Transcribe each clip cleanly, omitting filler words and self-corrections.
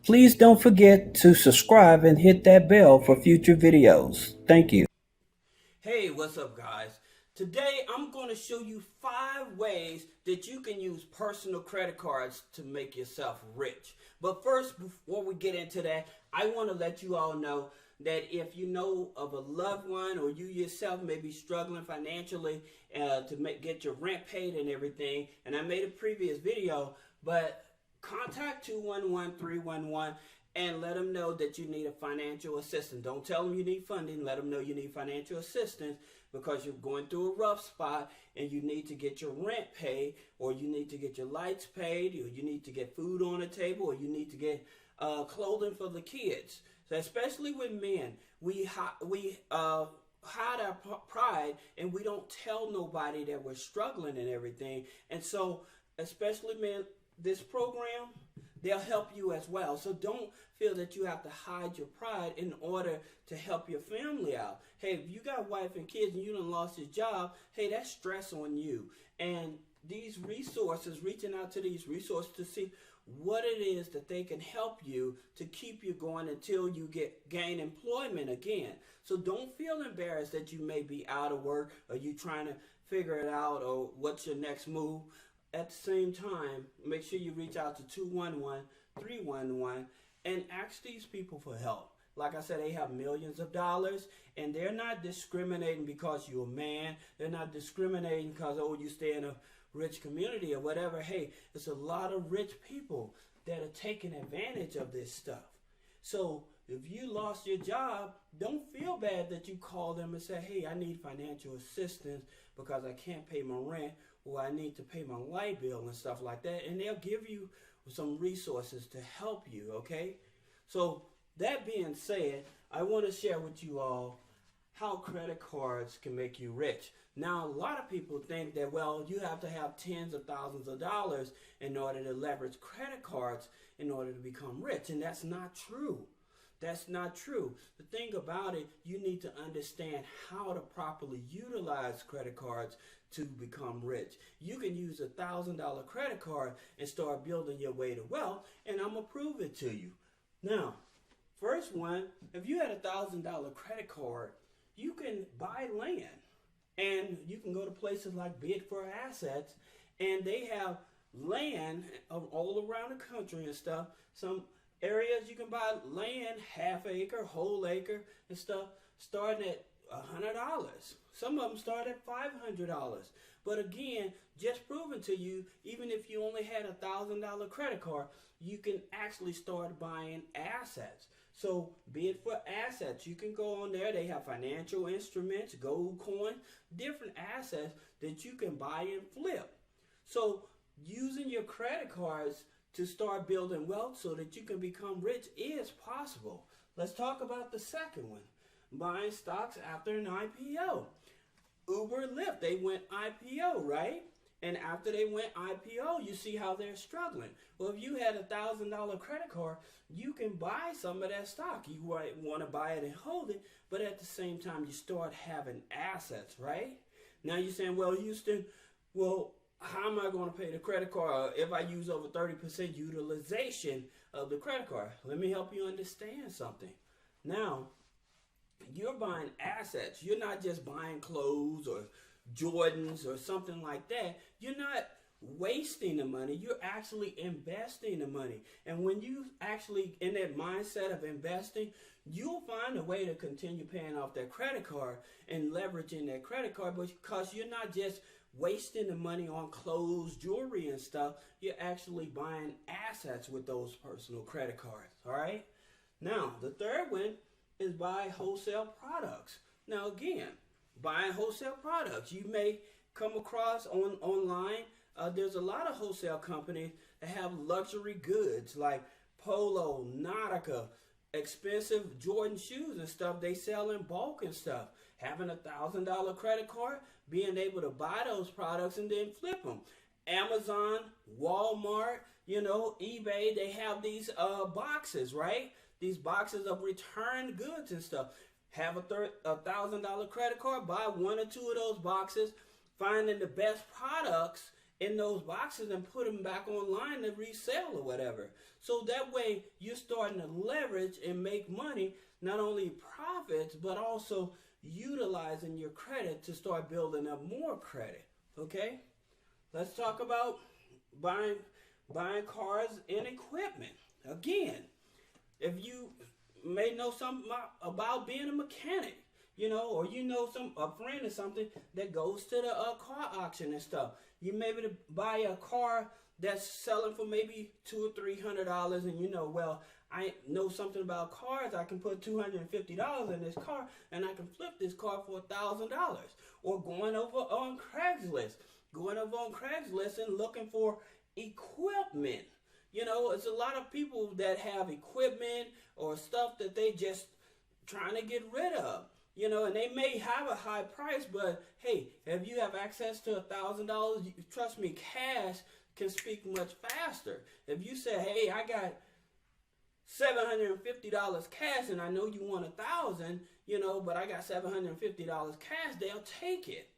Please don't forget to subscribe and hit that bell for future videos. Thank you. Hey, what's up, guys? Today I'm going to show you 5 ways that you can use personal credit cards to make yourself rich. But first, before we get into that, I want to let you all know that if you know of a loved one or you yourself may be struggling financially to get your rent paid and everything, and I made a previous video, but contact 211-311 and let them know that you need a financial assistance. Don't tell them you need funding. Let them know you need financial assistance because you're going through a rough spot and you need to get your rent paid, or you need to get your lights paid, or you need to get food on the table, or you need to get clothing for the kids. So especially with men, we hide our pride and we don't tell nobody that we're struggling and everything. And so, especially men, this program, they'll help you as well. So don't feel that you have to hide your pride in order to help your family out. Hey, if you got a wife and kids and you done lost your job, hey, that's stress on you. And these resources, reaching out to these resources to see what it is that they can help you to keep you going until you gain employment again. So don't feel embarrassed that you may be out of work or you trying to figure it out or what's your next move. At the same time, make sure you reach out to 211-311 and ask these people for help. Like I said, they have millions of dollars, and they're not discriminating because you're a man. They're not discriminating because, oh, you stay in a rich community or whatever. Hey, there's a lot of rich people that are taking advantage of this stuff. So if you lost your job, don't feel bad that you call them and say, hey, I need financial assistance because I can't pay my rent, or I need to pay my light bill and stuff like that. And they'll give you some resources to help you, okay? So that being said, I want to share with you all how credit cards can make you rich. Now, a lot of people think that, well, you have to have tens of thousands of dollars in order to leverage credit cards in order to become rich. And that's not true. That's not true. The thing about it, you need to understand how to properly utilize credit cards to become rich. You can use $1,000 credit card and start building your way to wealth, and I'm going to prove it to you. Now, first one, if you had $1,000 credit card, you can buy land. And you can go to places like Bid for Assets, and they have land all around the country and stuff. Some areas you can buy land, half acre, whole acre, and stuff, starting at $100. Some of them start at $500. But again, just proving to you, even if you only had $1,000 credit card, you can actually start buying assets. So Bid for Assets, you can go on there. They have financial instruments, gold coin, different assets that you can buy and flip. So using your credit cards to start building wealth so that you can become rich is possible. Let's talk about the second one, buying stocks after an IPO. Uber, Lyft, they went IPO, right? And after they went IPO, you see how they're struggling. Well, if you had $1,000 credit card, you can buy some of that stock. You want to buy it and hold it, but at the same time, you start having assets, right? Now you're saying, well, Houston, well, how am I going to pay the credit card if I use over 30% utilization of the credit card? Let me help you understand something. Now, you're buying assets. You're not just buying clothes or Jordans or something like that. You're not wasting the money. You're actually investing the money. And when you actually in that mindset of investing, you'll find a way to continue paying off that credit card and leveraging that credit card, because you're not just wasting the money on clothes, jewelry, and stuff. You're actually buying assets with those personal credit cards. All right. Now, the third one is buy wholesale products. Now, again, buying wholesale products, you may come across online. There's a lot of wholesale companies that have luxury goods like Polo, Nautica, expensive Jordan shoes and stuff. They sell in bulk and stuff. Having $1,000 credit card, being able to buy those products and then flip them. Amazon, Walmart, eBay, they have these boxes, right? These boxes of returned goods and stuff. Have $1,000 credit card, buy one or two of those boxes, finding the best products in those boxes and put them back online to resell or whatever. So that way you're starting to leverage and make money, not only profits, but also utilizing your credit to start building up more credit. Okay? Let's talk about buying cars and equipment. Again, if you may know something about being a mechanic, or a friend or something that goes to the car auction and stuff. You maybe to buy a car that's selling for maybe $200 or $300, and well, I know something about cars. I can put $250 in this car, and I can flip this car for $1,000. Or going over on Craigslist and looking for equipment. It's a lot of people that have equipment or stuff that they just trying to get rid of. And they may have a high price, but hey, if you have access to $1,000, trust me, cash can speak much faster. If you say, hey, I got $750 cash and I know you want $1,000, but I got $750 cash, they'll take it.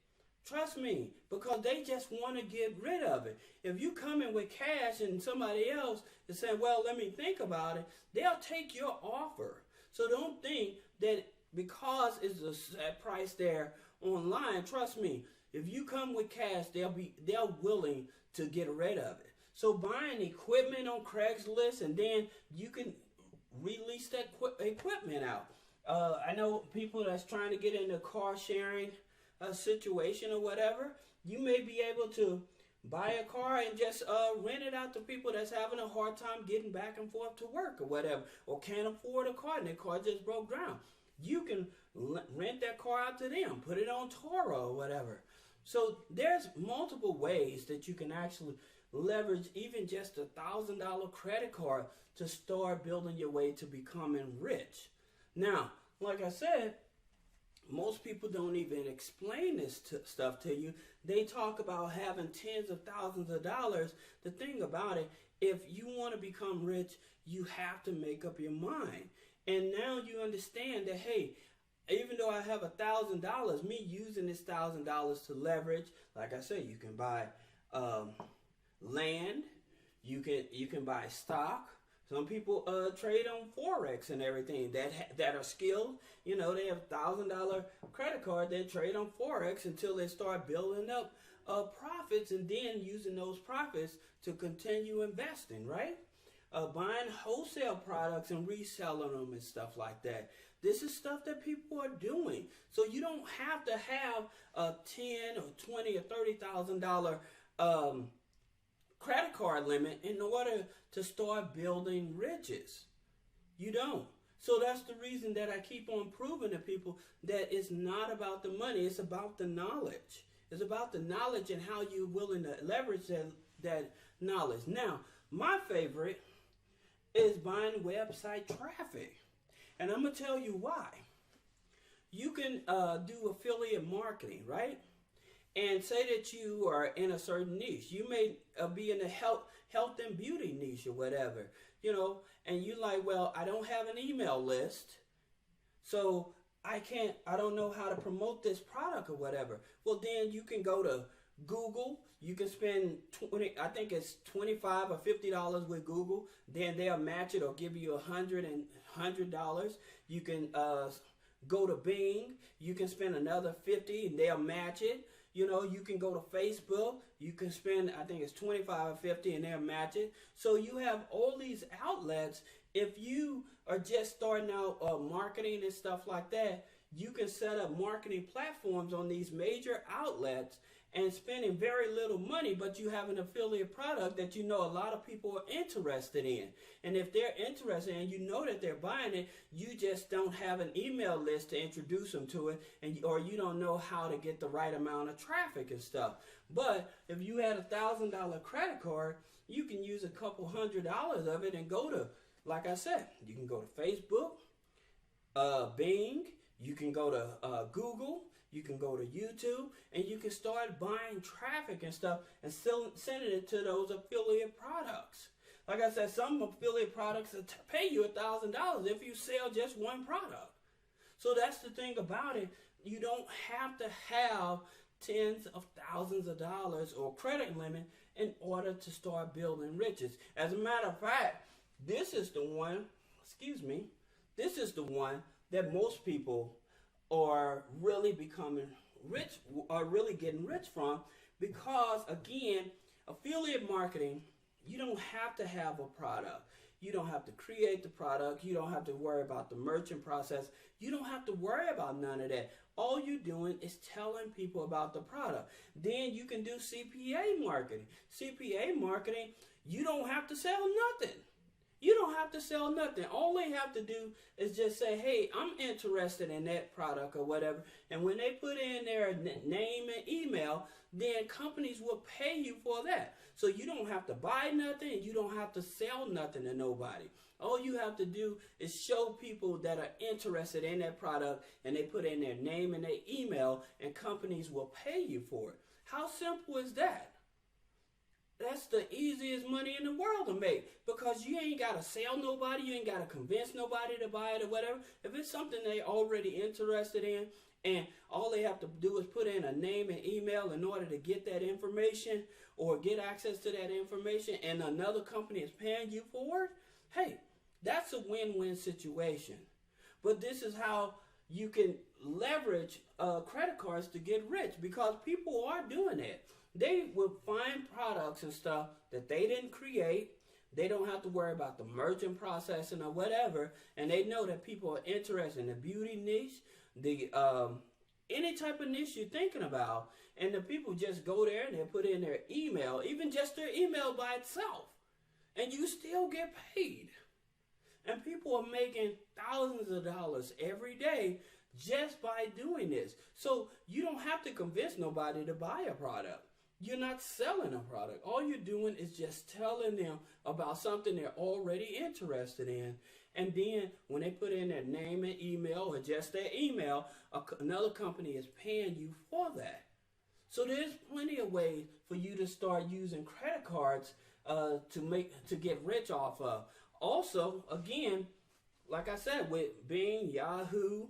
Trust me, because they just want to get rid of it. If you come in with cash and somebody else is saying, well, let me think about it, they'll take your offer. So don't think that because it's a set price there online, trust me, if you come with cash, they're willing to get rid of it. So buying equipment on Craigslist, and then you can release that equipment out. I know people that's trying to get into car sharing situation or whatever. You may be able to buy a car and just rent it out to people that's having a hard time getting back and forth to work or whatever, or can't afford a car and their car just broke down. You can rent that car out to them, put it on Toro or whatever. So there's multiple ways that you can actually leverage even just $1,000 credit card to start building your way to becoming rich. Now, like I said, most people don't even explain this stuff to you. They talk about having tens of thousands of dollars. The thing about it, if you want to become rich, you have to make up your mind. And now you understand that, hey, even though I have $1,000, me using this $1,000 to leverage, like I said, you can buy land, you can buy stock. Some people trade on Forex and everything that are skilled. They have $1,000 credit card. They trade on Forex until they start building up profits, and then using those profits to continue investing, right? Buying wholesale products and reselling them and stuff like that. This is stuff that people are doing. So you don't have to have a $10 or $20 or $30,000 credit card limit in order to start building riches. You don't. So that's the reason that I keep on proving to people that it's not about the money, it's about the knowledge. It's about the knowledge and how you're willing to leverage that knowledge. Now, my favorite is buying website traffic. And I'm going to tell you why. You can do affiliate marketing, right? And say that you are in a certain niche. You may be in the health and beauty niche or whatever, and you like, well, I don't have an email list, so I don't know how to promote this product or whatever. Well, then you can go to Google. You can spend $25 or $50 with Google. Then they'll match it or give you $100. You can go to Bing. You can spend another $50 and they'll match it. You can go to Facebook. You can spend, $25 or $50 and they'll match it. So you have all these outlets. If you are just starting out marketing and stuff like that, you can set up marketing platforms on these major outlets and spending very little money, but you have an affiliate product that a lot of people are interested in. And if they're interested and that they're buying it, you just don't have an email list to introduce them to it, or you don't know how to get the right amount of traffic and stuff. But if you had $1,000 credit card, you can use a couple $100 of it and go to, like I said, you can go to Facebook, Bing, you can go to Google, you can go to YouTube, and you can start buying traffic and stuff and still sending it to those affiliate products. Like I said, some affiliate products pay you $1,000 if you sell just one product. So that's the thing about it. You don't have to have tens of thousands of dollars or credit limit in order to start building riches. As a matter of fact, this is the one, this is the one that most people are really becoming rich, are really getting rich from, because again, affiliate marketing, you don't have to have a product. You don't have to create the product. You don't have to worry about the merchant process. You don't have to worry about none of that. All you're doing is telling people about the product. Then you can do CPA marketing. CPA marketing, you don't have to sell nothing. You don't have to sell nothing. All they have to do is just say, hey, I'm interested in that product or whatever. And when they put in their name and email, then companies will pay you for that. So you don't have to buy nothing. You don't have to sell nothing to nobody. All you have to do is show people that are interested in that product, and they put in their name and their email, and companies will pay you for it. How simple is that? That's the easiest money in the world to make, because you ain't got to sell nobody. You ain't got to convince nobody to buy it or whatever. If it's something they already interested in, and all they have to do is put in a name and email in order to get that information or get access to that information, and another company is paying you for it, hey, that's a win-win situation. But this is how you can leverage credit cards to get rich, because people are doing that. They will find products and stuff that they didn't create. They don't have to worry about the merchant processing or whatever, and they know that people are interested in the beauty niche, the any type of niche you're thinking about, and the people just go there and they put in their email, even just their email by itself, and you still get paid. And people are making thousands of dollars every day just by doing this. So you don't have to convince nobody to buy a product. You're not selling a product. All you're doing is just telling them about something they're already interested in. And then when they put in their name and email, or just their email, another company is paying you for that. So there's plenty of ways for you to start using credit cards to get rich off of. Also, again, like I said, with Bing, Yahoo,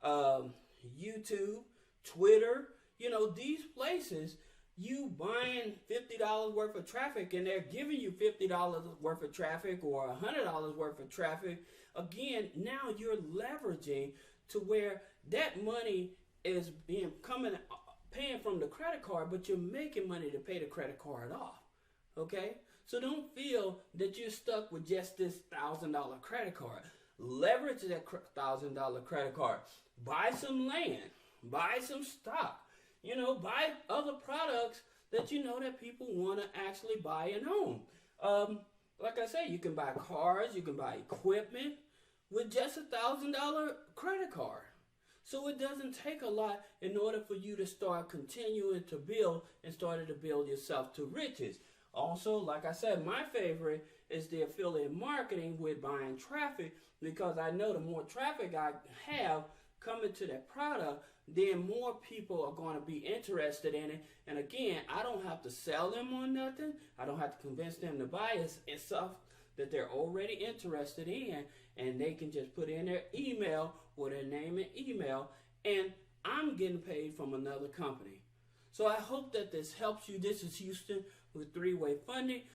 YouTube, Twitter, these places, you buying $50 worth of traffic, and they're giving you $50 worth of traffic or $100 worth of traffic. Again, now you're leveraging to where that money is paying from the credit card, but you're making money to pay the credit card off. Okay? So don't feel that you're stuck with just this $1,000 credit card. Leverage that $1,000 credit card. Buy some land. Buy some stock. Buy other products that that people want to actually buy and own. Like I say, you can buy cars, you can buy equipment with just $1,000 credit card. So it doesn't take a lot in order for you to start continuing to build and starting to build yourself to riches. Also, like I said, my favorite is the affiliate marketing with buying traffic, because I know the more traffic I have coming to that product, then more people are going to be interested in it. And again, I don't have to sell them on nothing. I don't have to convince them to buy it. It's stuff that they're already interested in, and they can just put in their email or their name and email, and I'm getting paid from another company. So I hope that this helps you. This is Houston with Three-Way Funding.